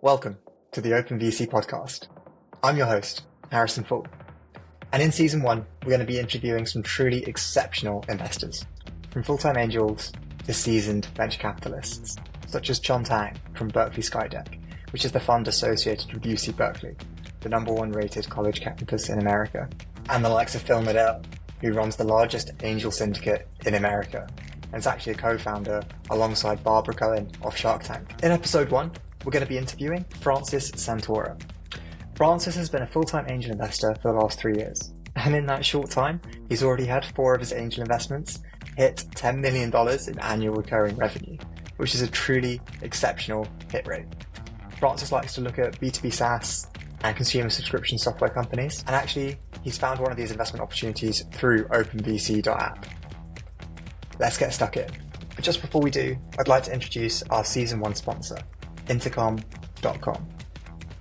Welcome to the OpenVC podcast. I'm your host, Harrison Full. And in season 1, we're going to be interviewing some truly exceptional investors, from full-time angels to seasoned venture capitalists, such as John Tang from Berkeley Skydeck, which is the fund associated with UC Berkeley, the #1 rated college campus in America, and the likes of Phil Nadell, who runs the largest angel syndicate in America, and is actually a co-founder alongside Barbara Cohen of Shark Tank. In episode 1, we're going to be interviewing Francis Santora. Francis has been a full-time angel investor for the last 3 years, and in that short time, he's already had 4 of his angel investments hit $10 million in annual recurring revenue, which is a truly exceptional hit rate. Francis likes to look at B2B SaaS and consumer subscription software companies, and actually, he's found one of these investment opportunities through OpenVC.app. Let's get stuck in. But just before we do, I'd like to introduce our Season 1 sponsor, Intercom.com.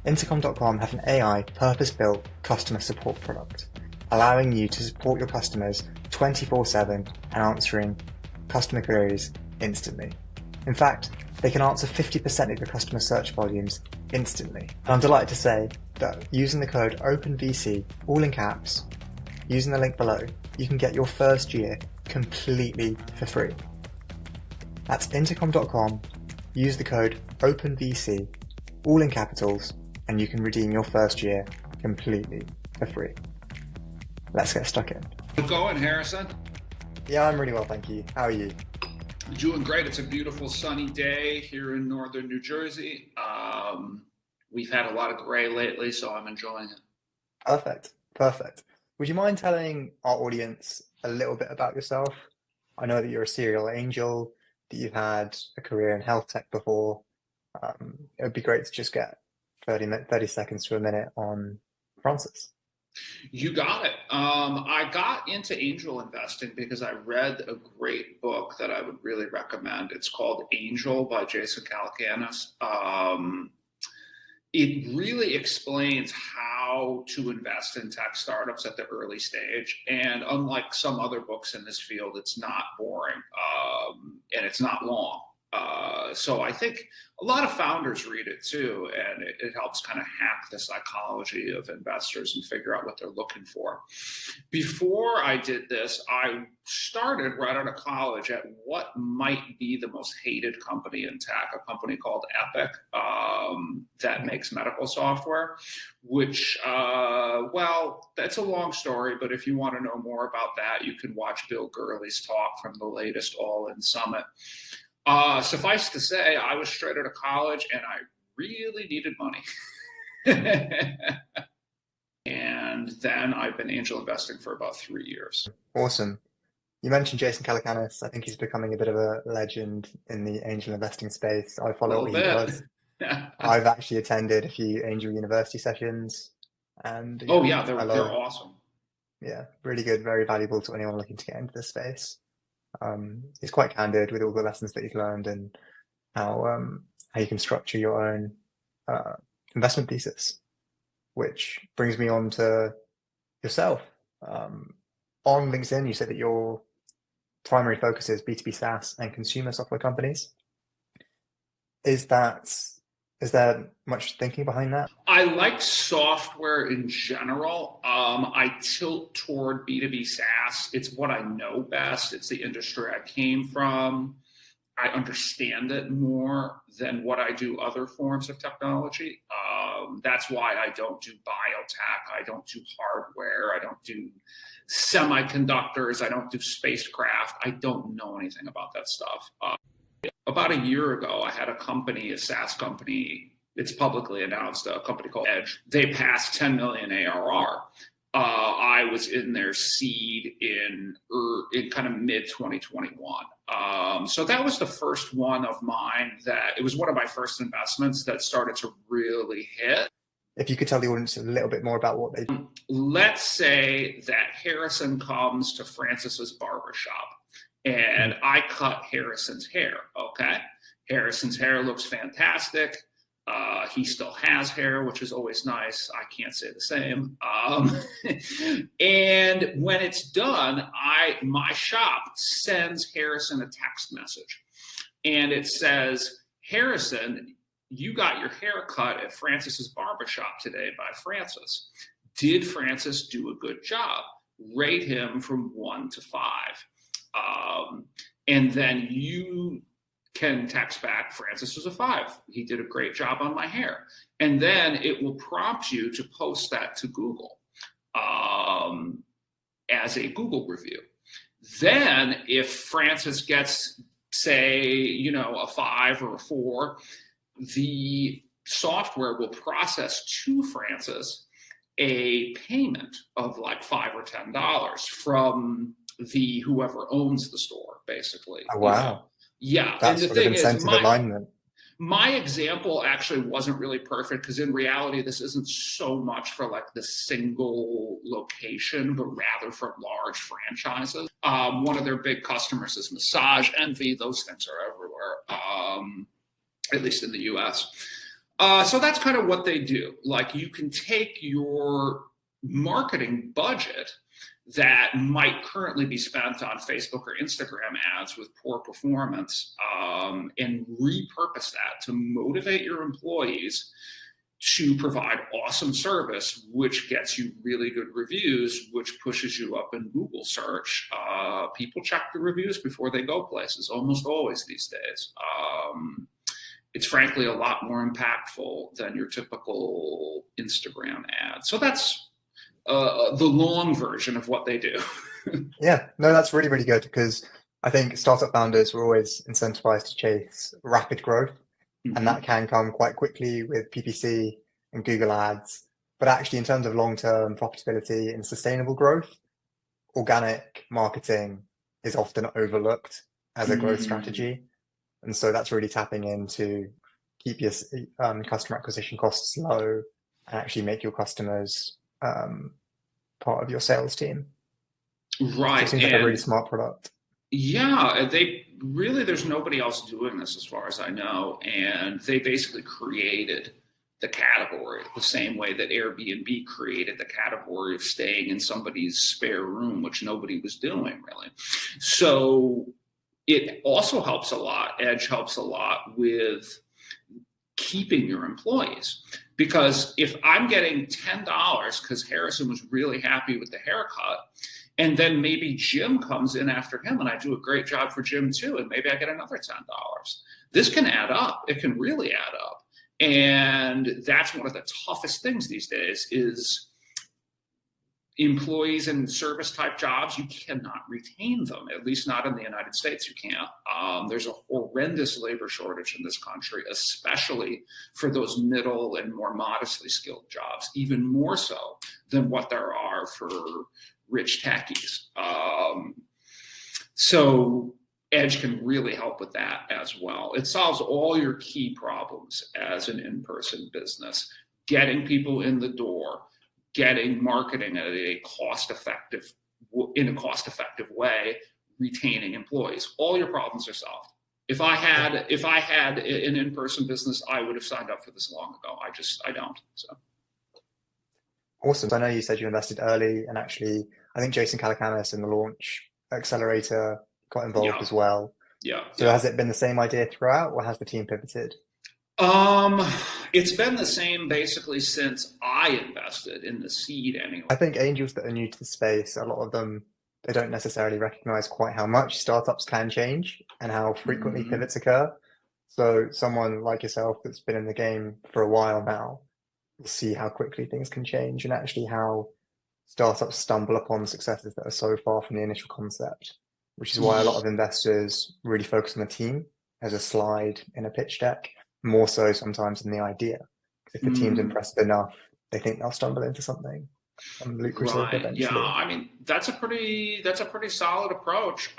Intercom.com have an AI purpose-built customer support product, allowing you to support your customers 24/7 and answering customer queries instantly. In fact, they can answer 50% of your customer search volumes instantly. And I'm delighted to say that using the code OpenVC, all in caps, using the link below, you can get your first year completely for free. That's Intercom.com. Use the code OpenVC, all in capitals, and you can redeem your first year completely for free. Let's get stuck in. How's it going, Harrison? Yeah, I'm really well, thank you. How are you? Doing great. It's a beautiful sunny day here in northern New Jersey. We've had a lot of gray lately, so I'm enjoying it. Perfect. Would you mind telling our audience a little bit about yourself? I know that you're a serial angel, that you've had a career in health tech before. It would be great to just get 30 seconds to a minute on Francis. You got it. I got into angel investing because I read a great book that I would really recommend. It's called Angel by Jason Calacanis. It really explains how to invest in tech startups at the early stage. And unlike some other books in this field, it's not boring and it's not long. So I think a lot of founders read it too, and it helps kind of hack the psychology of investors and figure out what they're looking for. Before I did this, I started right out of college at what might be the most hated company in tech, a company called Epic that makes medical software, which, well, that's a long story, but if you want to know more about that, you can watch Bill Gurley's talk from the latest All-In Summit. Suffice to say, I was straight out of college and I really needed money. And then I've been angel investing for about 3 years. Awesome. You mentioned Jason Calacanis. I think he's becoming a bit of a legend in the angel investing space. I follow what he does. I've actually attended a few angel university sessions. And they're awesome. Yeah, really good, very valuable to anyone looking to get into this space. He's quite candid with all the lessons that he's learned and how you can structure your own investment thesis, which brings me on to yourself. On LinkedIn, you said that your primary focus is B2B SaaS and consumer software companies. Is there much thinking behind that? I like software in general. I tilt toward B2B SaaS. It's what I know best. It's the industry I came from. I understand it more than what I do other forms of technology. That's why I don't do biotech. I don't do hardware. I don't do semiconductors. I don't do spacecraft. I don't know anything about that stuff. About a year ago, I had a company, a SaaS company, it's publicly announced, a company called Edge. They passed 10 million ARR. I was in their seed in kind of mid 2021. So that was the first one of mine it was one of my first investments that started to really hit. If you could tell the audience a little bit more about what they do. Let's say that Harrison comes to Francis's barbershop and I cut Harrison's hair, okay? Harrison's hair looks fantastic. He still has hair, which is always nice. I can't say the same. And when it's done, my shop sends Harrison a text message. And it says, Harrison, you got your hair cut at Francis's barbershop today by Francis. Did Francis do a good job? Rate him from 1 to 5. And then you can text back, Francis was a 5. He did a great job on my hair. And then it will prompt you to post that to Google as a Google review. Then if Francis gets, say, a 5 or a 4, the software will process to Francis a payment of like $5 or $10 from the whoever owns the store, basically. Oh, wow. Yeah. That's and the sort of thing incentive is, alignment. my example actually wasn't really perfect, because in reality, this isn't so much for like the single location, but rather for large franchises. One of their big customers is Massage Envy. Those things are everywhere, at least in the US. So that's kind of what they do. Like, you can take your marketing budget that might currently be spent on Facebook or Instagram ads with poor performance, and repurpose that to motivate your employees to provide awesome service, which gets you really good reviews, which pushes you up in Google search. People check the reviews before they go places, almost always these days. It's frankly a lot more impactful than your typical Instagram ad. So that's the long version of what they do. Yeah, no, that's really, really good, because I think startup founders were always incentivized to chase rapid growth, and that can come quite quickly with PPC and Google Ads. But actually, in terms of long-term profitability and sustainable growth, organic marketing is often overlooked as a growth strategy. And so that's really tapping into keep your customer acquisition costs low and actually make your customers part of your sales team. Right. So it seems like a really smart product. Yeah, there's nobody else doing this as far as I know. And they basically created the category the same way that Airbnb created the category of staying in somebody's spare room, which nobody was doing really. So it also helps a lot. Edge helps a lot with keeping your employees, because if I'm getting $10 because Harrison was really happy with the haircut, and then maybe Jim comes in after him and I do a great job for Jim too, and maybe I get another $10, this can add up. It can really add up. And that's one of the toughest things these days is employees in service type jobs. You cannot retain them, at least not in the United States. You can't. There's a horrendous labor shortage in this country, especially for those middle and more modestly skilled jobs, even more so than what there are for rich techies. So Edge can really help with that as well. It solves all your key problems as an in-person business: getting people in the door, getting marketing in a cost-effective way, retaining employees. All your problems are solved. If I had an in-person business, I would have signed up for this long ago. I don't. So. Awesome. So I know you said you invested early, and actually, I think Jason Calacanis in the launch accelerator got involved as well. Yeah. So has it been the same idea throughout, or has the team pivoted? It's been the same basically since I invested in the seed anyway. I think angels that are new to the space, a lot of them, they don't necessarily recognize quite how much startups can change and how frequently pivots occur. So someone like yourself that's been in the game for a while now will see how quickly things can change, and actually how startups stumble upon successes that are so far from the initial concept, which is why a lot of investors really focus on the team as a slide in a pitch deck, more so sometimes than the idea. If the team's impressive enough, they think they'll stumble into something lucrative eventually. Yeah, I mean, that's a pretty solid approach.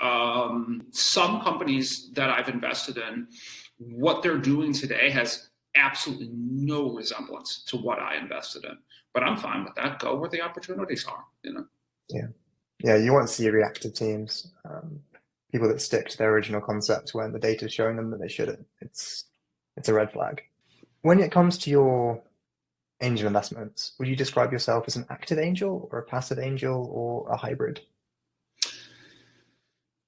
Some companies that I've invested in, what they're doing today has absolutely no resemblance to what I invested in. But I'm fine with that. Go where the opportunities are, Yeah, you want to see reactive teams, people that stick to their original concept when the data's showing them that they shouldn't. It's a red flag. When it comes to your angel investments, would you describe yourself as an active angel or a passive angel or a hybrid?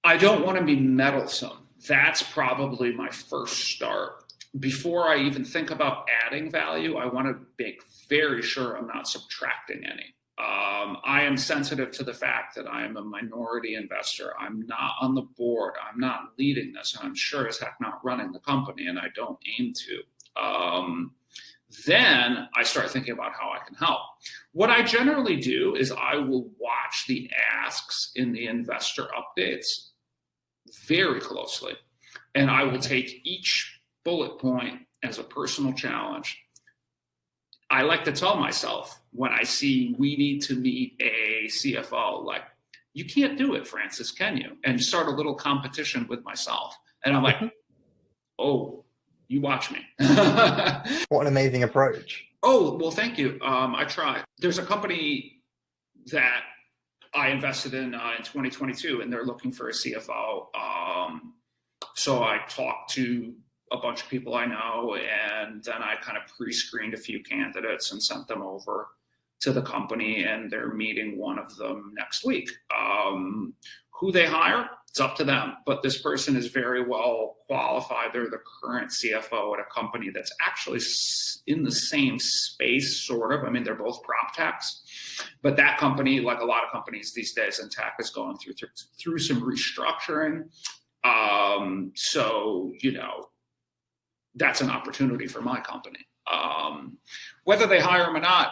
I don't want to be meddlesome. That's probably my first start. before I even think about adding value, I want to make very sure I'm not subtracting any. I am sensitive to the fact that I am a minority investor. I'm not on the board. I'm not leading this, and I'm sure as heck not running the company, and I don't aim to. Then I start thinking about how I can help. What I generally do is I will watch the asks in the investor updates very closely, and I will take each bullet point as a personal challenge. I like to tell myself when I see we need to meet a CFO, like, you can't do it, Francis, can you? And start a little competition with myself. And I'm like, oh, you watch me. What an amazing approach. Oh, well, thank you. I try. There's a company that I invested in 2022, and they're looking for a CFO. So I talked to a bunch of people I know, and then I kind of pre-screened a few candidates and sent them over to the company, and they're meeting one of them next week. Who they hire, it's up to them, but this person is very well qualified. They're the current CFO at a company that's actually in the same space, sort of. I mean, they're both prop techs, but that company, like a lot of companies these days in tech, is going through some restructuring. So, that's an opportunity for my company. Whether they hire them or not,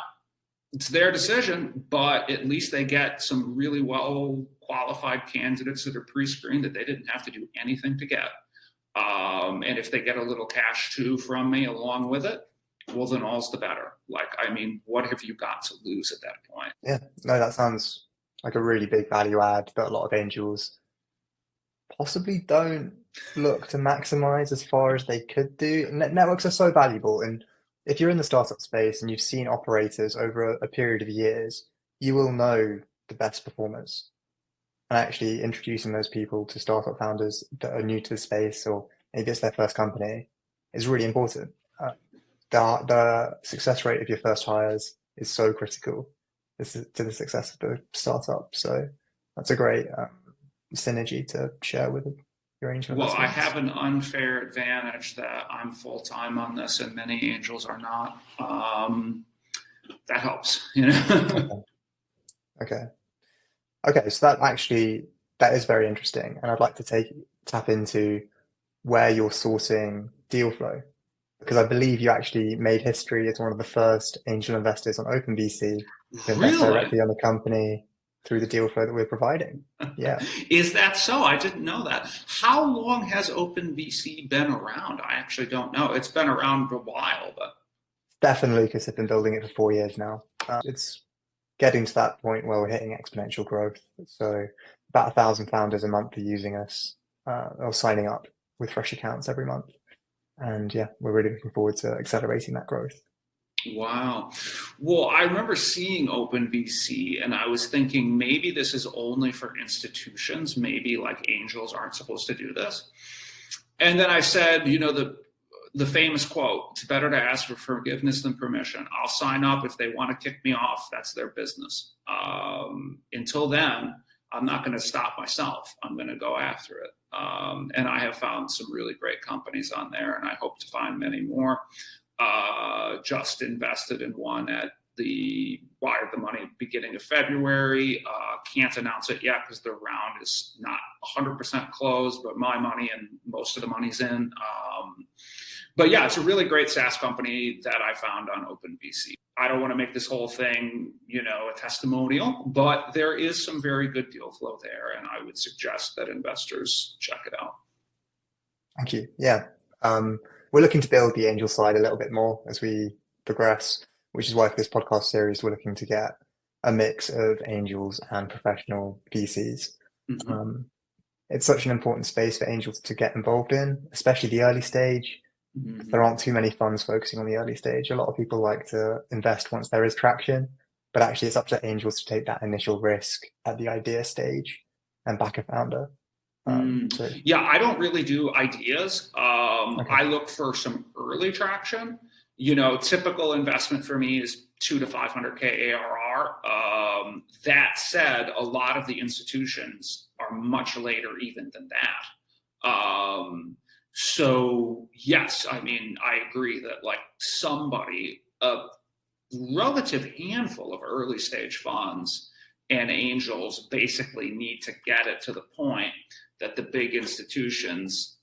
it's their decision, but at least they get some really well qualified candidates that are pre-screened that they didn't have to do anything to get. And if they get a little cash too from me along with it, well, then all's the better. Like, I mean, what have you got to lose at that point? Yeah, no, that sounds like a really big value add that a lot of angels possibly don't look to maximize as far as they could do. Networks are so valuable, and if you're in the startup space and you've seen operators over a period of years, you will know the best performers. And actually introducing those people to startup founders that are new to the space, or maybe it's their first company, is really important. The success rate of your first hires is so critical to the success of the startup. So that's a great synergy to share with your angel Well, investors. I have an unfair advantage that I'm full-time on this and many angels are not. That helps, Okay, so that is very interesting, and I'd like to tap into where you're sourcing deal flow, because I believe you actually made history as one of the first angel investors on OpenVC to invest directly on the company through the deal flow that we're providing. Yeah. Is that so? I didn't know that. How long has OpenVC been around? I actually don't know. It's been around a while, but Steph and Lucas have been building it for 4 years now. It's getting to that point where we're hitting exponential growth. So about 1,000 founders a month are using us or signing up with fresh accounts every month. And yeah, we're really looking forward to accelerating that growth. Wow. Well, I remember seeing OpenVC and I was thinking maybe this is only for institutions. Maybe like angels aren't supposed to do this. And then I said, the famous quote, it's better to ask for forgiveness than permission. I'll sign up if they want to kick me off. That's their business. Until then, I'm not going to stop myself. I'm going to go after it. And I have found some really great companies on there, and I hope to find many more. Just invested in one wired the money beginning of February. Can't announce it yet because the round is not 100% closed, but my money and most of the money's in. But yeah, it's a really great SaaS company that I found on OpenVC. I don't want to make this whole thing, a testimonial, but there is some very good deal flow there, and I would suggest that investors check it out. Thank you. Yeah. We're looking to build the angel side a little bit more as we progress, which is why for this podcast series, we're looking to get a mix of angels and professional VCs. Mm-hmm. It's such an important space for angels to get involved in, especially the early stage. Mm-hmm. There aren't too many funds focusing on the early stage. A lot of people like to invest once there is traction, but actually it's up to angels to take that initial risk at the idea stage and back a founder. Yeah, I don't really do ideas. Okay. I look for some early traction. Typical investment for me is 2 to 500K ARR. That said, a lot of the institutions are much later even than that. So yes, I mean, I agree that like somebody, a relative handful of early stage funds and angels basically need to get it to the point that the big institutions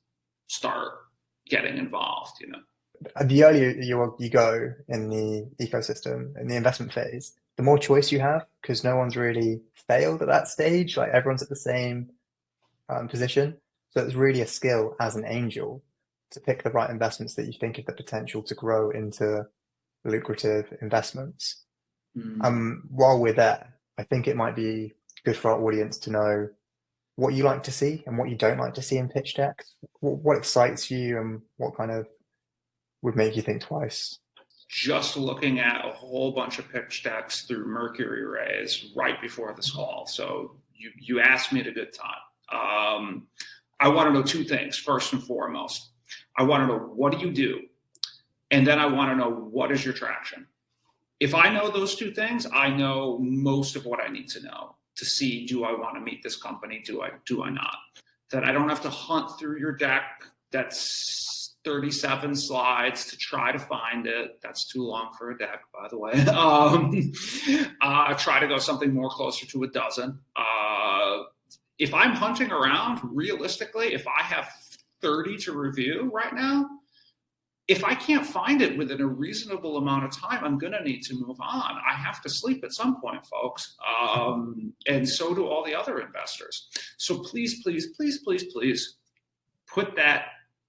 start getting involved, you know. The earlier you go in the ecosystem, in the investment phase, the more choice you have, because no one's really failed at that stage. Like everyone's at the same position. So it's really a skill as an angel to pick the right investments that you think have the potential to grow into lucrative investments. While we're there, I think it might be good for our audience to know what you like to see and what you don't like to see in pitch decks. What excites you and what kind of would make you think twice? Just looking at a whole bunch of pitch decks through Mercury rays right before this call. So you asked me at a good time. I want to know two things. First and foremost, I want to know, what do you do? And then I want to know, what is your traction? If I know those two things, I know most of what I need to know to see, do I want to meet this company? Do I not? That I don't have to hunt through your deck that's 37 slides to try to find it. That's too long for a deck, by the way. Try to go something more closer to a dozen. If I'm hunting around, realistically, if I have 30 to review right now, if I can't find it within a reasonable amount of time, I'm going to need to move on. I have to sleep at some point, folks. And so do all the other investors. So please, please, please, please, please put that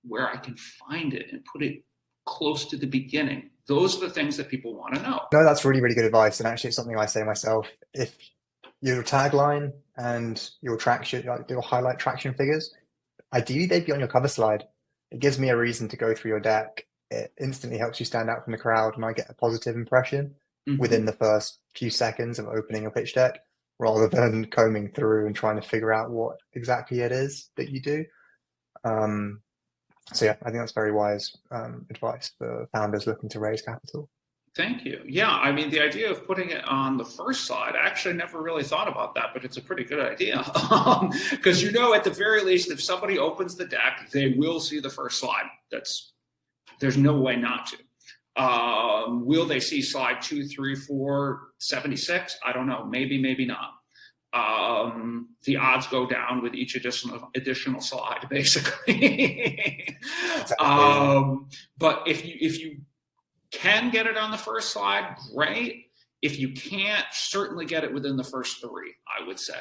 where I can find it and put it close to the beginning. Those are the things that people want to know. No, that's really, really good advice. And actually, it's something I say myself. If your tagline and your traction, like your highlight traction figures, ideally they'd be on your cover slide. It gives me a reason to go through your deck. It instantly helps you stand out from the crowd, and I get a positive impression within the first few seconds of opening your pitch deck, rather than combing through and trying to figure out what exactly it is that you do. So yeah, I think that's very wise advice for founders looking to raise capital. Thank you. Yeah, I mean, the idea of putting it on the first slide, I actually never really thought about that, but it's a pretty good idea. Because at the very least, if somebody opens the deck, they will see the first slide. There's no way not to. Will they see slide 2, 3, 4, 76? I don't know. Maybe, maybe not. The odds go down with each additional slide, basically. But if you can get it on the first slide, great. If you can't, certainly get it within the first 3, I would say.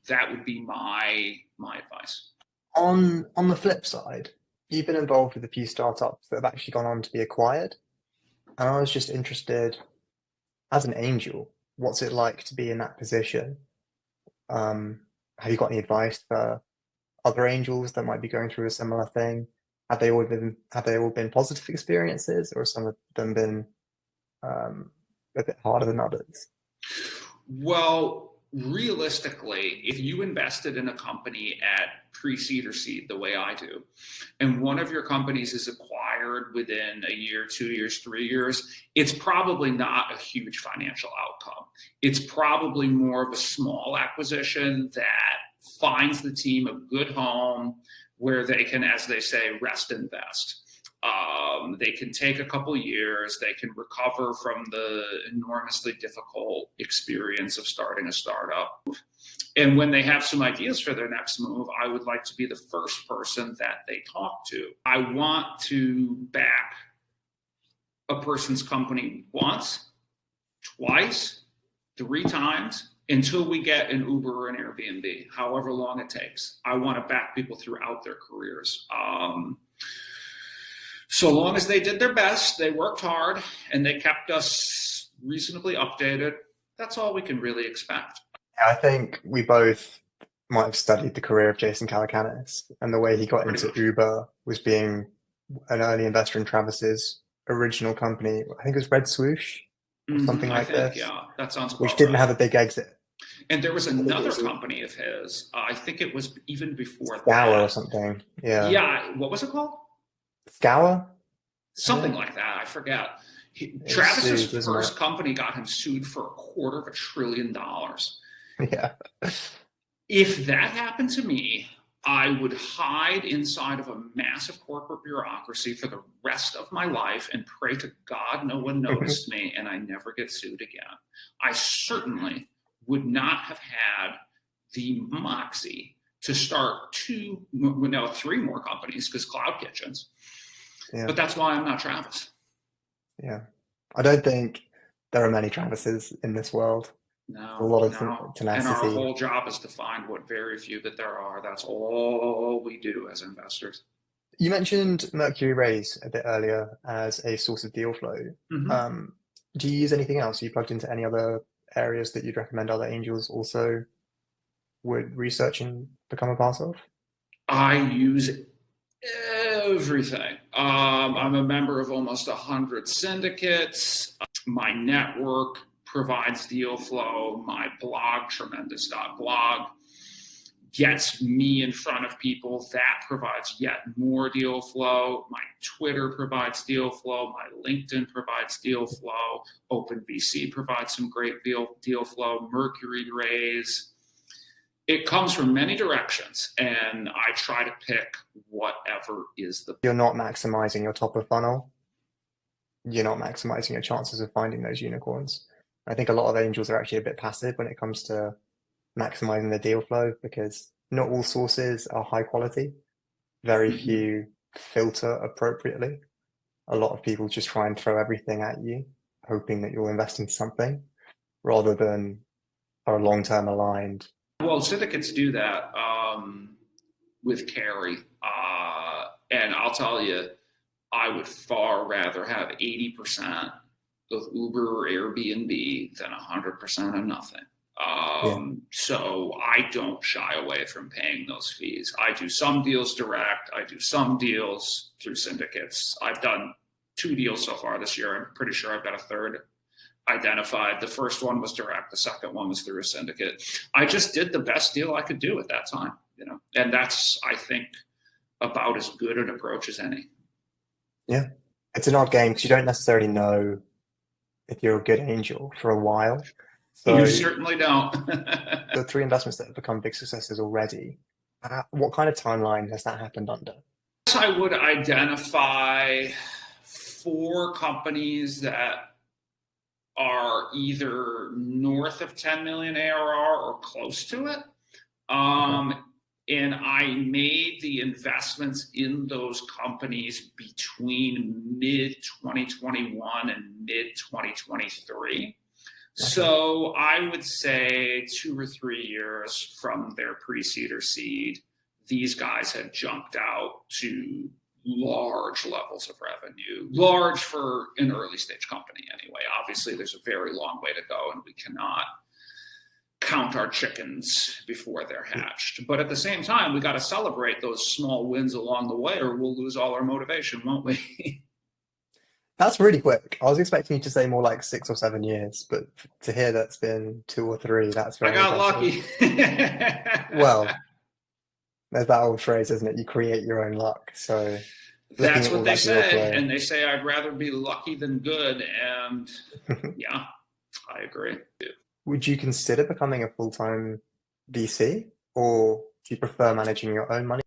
That would be my advice. On the flip side, you've been involved with a few startups that have actually gone on to be acquired. And I was just interested, as an angel, what's it like to be in that position? Have you got any advice for other angels that might be going through a similar thing? Have they all been positive experiences, or some of them been a bit harder than others? Well, realistically, if you invested in a company at pre-seed or seed the way I do, and one of your companies is acquired within a year, 2 years, 3 years, it's probably not a huge financial outcome. It's probably more of a small acquisition that finds the team a good home where they can, as they say, rest and vest. They can take a couple years, they can recover from the enormously difficult experience of starting a startup. And when they have some ideas for their next move, I would like to be the first person that they talk to. I want to back a person's company once, twice, 3 times, until we get an Uber or an Airbnb, however long it takes. I want to back people throughout their careers. So long as they did their best, they worked hard, and they kept us reasonably updated, that's all we can really expect. I think we both might have studied the career of Jason Calacanis, and the way he got into Uber was being an early investor in Travis's original company. I think it was Red Swoosh or something like this. Yeah, that sounds which didn't have a big exit. And there was another company of his. I think it was even before Scour or something. Yeah. Yeah. What was it called? Scour? Something like that. I forget. Travis's first company got him sued for $250 billion. Yeah. If that happened to me, I would hide inside of a massive corporate bureaucracy for the rest of my life and pray to God no one noticed me and I never get sued again. I certainly would not have had the moxie to start 3 more companies, because cloud kitchens. Yeah. But that's why I'm not Travis. Yeah. I don't think there are many Travises in this world. No, a lot of tenacity. And our whole job is to find what very few that there are. That's all we do as investors. You mentioned Mercury Raise a bit earlier as a source of deal flow. Mm-hmm. Do you use anything else? Are you plugged into any other areas that you'd recommend other angels also would research and become a part of? I use everything. I'm a member of almost 100 syndicates. My network provides deal flow. My blog, tremendous.blog, gets me in front of people. That provides yet more deal flow. My Twitter provides deal flow. My LinkedIn provides deal flow. OpenVC provides some great deal flow. Mercury Raise. It comes from many directions, and I try to pick whatever is the... You're not maximizing your top of funnel. You're not maximizing your chances of finding those unicorns. I think a lot of angels are actually a bit passive when it comes to maximizing the deal flow, because not all sources are high quality. Very few filter appropriately. A lot of people just try and throw everything at you, hoping that you'll invest in something rather than are long-term aligned. Well, syndicates do that with carry. And I'll tell you, I would far rather have 80% of Uber or Airbnb than 100% of nothing. So I don't shy away from paying those fees. I do some deals direct. I do some deals through syndicates. I've done 2 deals so far this year. I'm pretty sure I've got a third identified. The first one was direct. The second one was through a syndicate. I just did the best deal I could do at that time, and that's, I think, about as good an approach as any. Yeah. It's an odd game because you don't necessarily know if you're a good angel for a while. So you certainly don't. The 3 investments that have become big successes already, what kind of timeline has that happened under? I would identify 4 companies that are either north of 10 million ARR or close to it. And I made the investments in those companies between mid-2021 and mid-2023. So I would say 2 or 3 years from their pre-seed or seed, these guys had jumped out to large levels of revenue, large for an early stage company anyway. Obviously, there's a very long way to go, and we cannot count our chickens before they're hatched. But at the same time, we got to celebrate those small wins along the way, or we'll lose all our motivation, won't we? That's really quick. I was expecting you to say more like 6 or 7 years, but to hear that's been 2 or 3, that's very impressive. Lucky. Well, there's that old phrase, isn't it? You create your own luck. So that's what they say. And they say, I'd rather be lucky than good. And yeah, I agree. Would you consider becoming a full-time VC, or do you prefer managing your own money?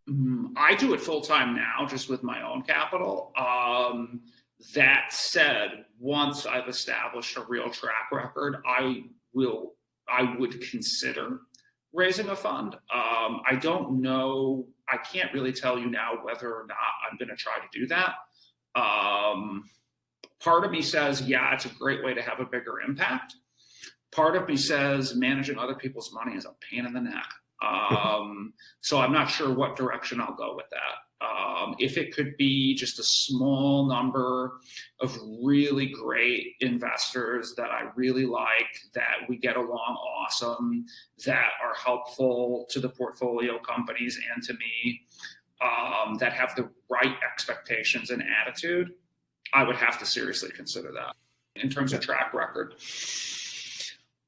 I do it full-time now, just with my own capital. That said, once I've established a real track record, I would consider raising a fund. I don't know. I can't really tell you now whether or not I'm going to try to do that. Part of me says, yeah, it's a great way to have a bigger impact. Part of me says managing other people's money is a pain in the neck. So I'm not sure what direction I'll go with that. If it could be just a small number of really great investors that I really like, that we get along awesome, that are helpful to the portfolio companies and to me, that have the right expectations and attitude, I would have to seriously consider that. In terms of track record,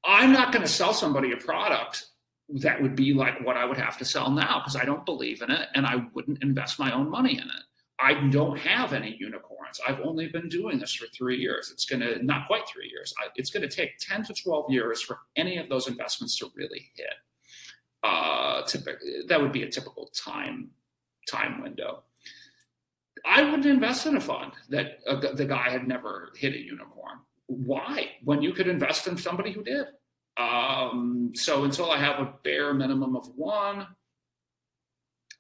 I'm not going to sell somebody a product that would be like what I would have to sell now, because I don't believe in it and I wouldn't invest my own money in it. I don't have any unicorns. I've only been doing this for 3 years. It's going to, not quite 3 years. It's going to take 10 to 12 years for any of those investments to really hit. That would be a typical time window. I wouldn't invest in a fund that the guy had never hit a unicorn. Why? When you could invest in somebody who did. So until I have a bare minimum of one,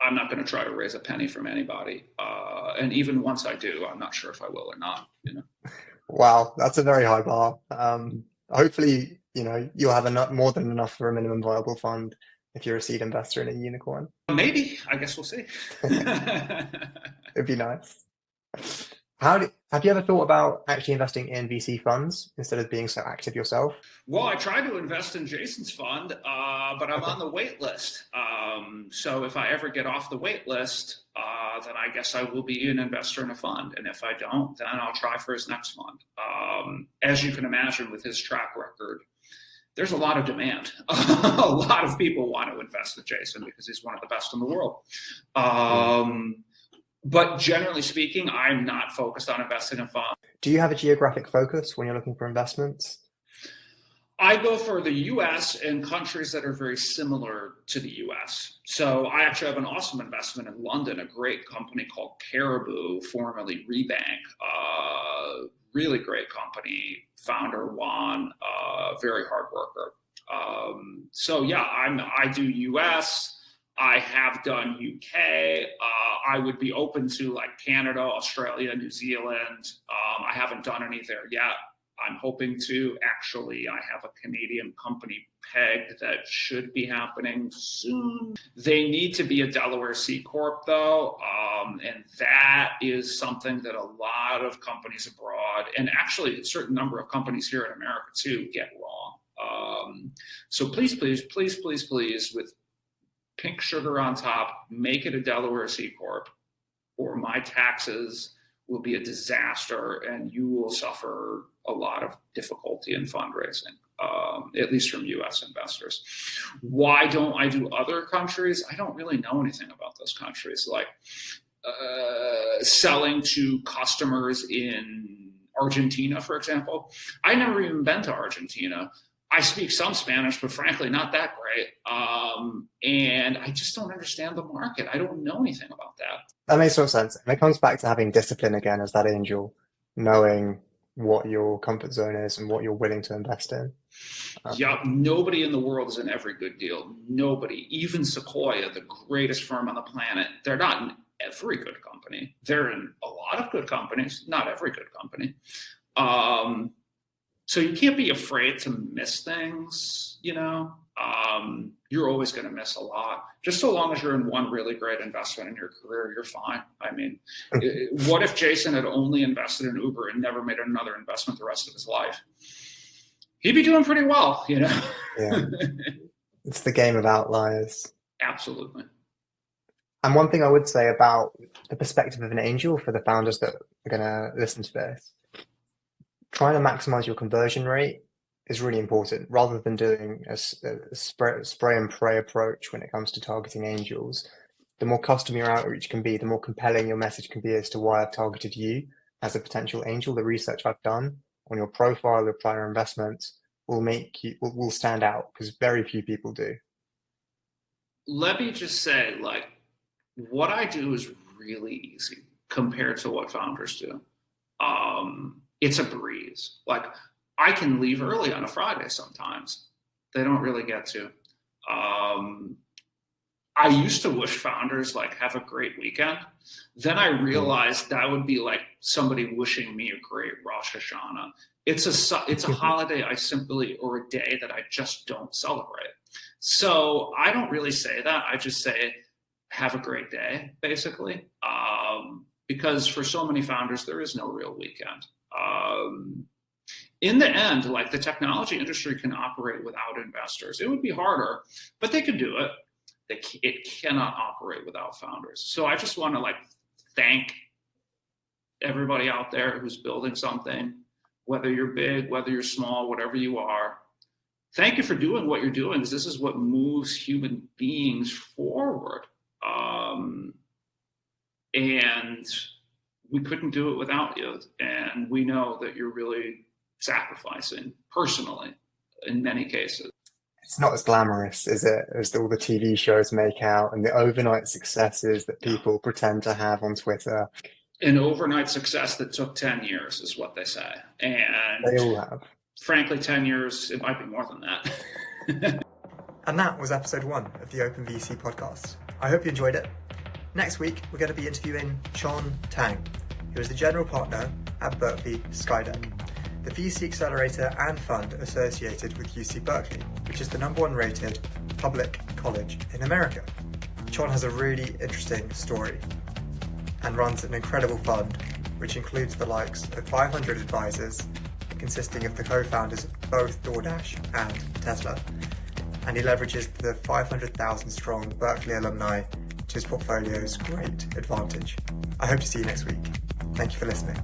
I'm not going to try to raise a penny from anybody. And even once I do, I'm not sure if I will or not. Wow, that's a very high bar. Hopefully, you'll have more than enough for a minimum viable fund if you're a seed investor in a unicorn. Maybe. I guess we'll see. It'd be nice. Have you ever thought about actually investing in VC funds instead of being so active yourself? Well, I tried to invest in Jason's fund, but I'm on the wait list. So if I ever get off the wait list, then I guess I will be an investor in a fund. And if I don't, then I'll try for his next fund. As you can imagine, with his track record, there's a lot of demand. A lot of people want to invest with Jason because he's one of the best in the world. But generally speaking, I'm not focused on investing in funds. Do you have a geographic focus when you're looking for investments? I go for the US and countries that are very similar to the US. So I actually have an awesome investment in London, a great company called Caribou, formerly Rebank. Really great company, founder Juan, very hard worker. So yeah, I do US. I have done UK. I would be open to like Canada, Australia, New Zealand. I haven't done any there yet. I'm hoping to. Actually, I have a Canadian company pegged that should be happening soon. They need to be a Delaware C Corp though. And that is something that a lot of companies abroad, and actually a certain number of companies here in America too, get wrong. So please, with pink sugar on top, make it a Delaware C Corp, or my taxes will be a disaster and you will suffer a lot of difficulty in fundraising, at least from US investors. Why don't I do other countries? I don't really know anything about those countries. Like selling to customers in Argentina, for example. I never even been to Argentina. I speak some Spanish, but frankly, not that great. And I just don't understand the market. I don't know anything about that. That makes total sense. And it comes back to having discipline again as that angel, knowing what your comfort zone is and what you're willing to invest in. Yeah, nobody in the world is in every good deal. Nobody, even Sequoia, the greatest firm on the planet, they're not in every good company. They're in a lot of good companies, not every good company. So you can't be afraid to miss things, you're always going to miss a lot. Just so long as you're in one really great investment in your career, you're fine. I mean, what if Jason had only invested in Uber and never made another investment the rest of his life? He'd be doing pretty well, Yeah. It's the game of outliers. Absolutely. And one thing I would say about the perspective of an angel for the founders that are going to listen to this, trying to maximize your conversion rate is really important rather than doing a spray and pray approach when it comes to targeting angels. The more custom your outreach can be, the more compelling your message can be as to why I've targeted you as a potential angel. The research I've done on your profile, your prior investments will stand out because very few people do. Let me just say, what I do is really easy compared to what founders do. It's a breeze. I can leave early on a Friday sometimes. They don't really get to. I used to wish founders have a great weekend. Then I realized that would be like somebody wishing me a great Rosh Hashanah. It's a holiday or a day that I just don't celebrate. So I don't really say that. I just say, have a great day, basically. Because for so many founders, there is no real weekend. In the end, the technology industry can operate without investors. It would be harder, but they can do it. It cannot operate without founders. So I just want to thank everybody out there who's building something, whether you're big, whether you're small, whatever you are. Thank you for doing what you're doing, because this is what moves human beings forward. And we couldn't do it without you. And we know that you're really sacrificing personally in many cases. It's not as glamorous, is it, as all the TV shows make out and the overnight successes that people pretend to have on Twitter. An overnight success that took 10 years is what they say. And they all have. Frankly, 10 years, it might be more than that. And that was episode 1 of the OpenVC podcast. I hope you enjoyed it. Next week, we're going to be interviewing Chon Tang, who is the general partner at Berkeley Skydeck, the VC accelerator and fund associated with UC Berkeley, which is the #1 rated public college in America. Chon has a really interesting story and runs an incredible fund, which includes the likes of 500 advisors, consisting of the co-founders of both DoorDash and Tesla. And he leverages the 500,000 strong Berkeley alumni to his portfolio's great advantage. I hope to see you next week. Thank you for listening.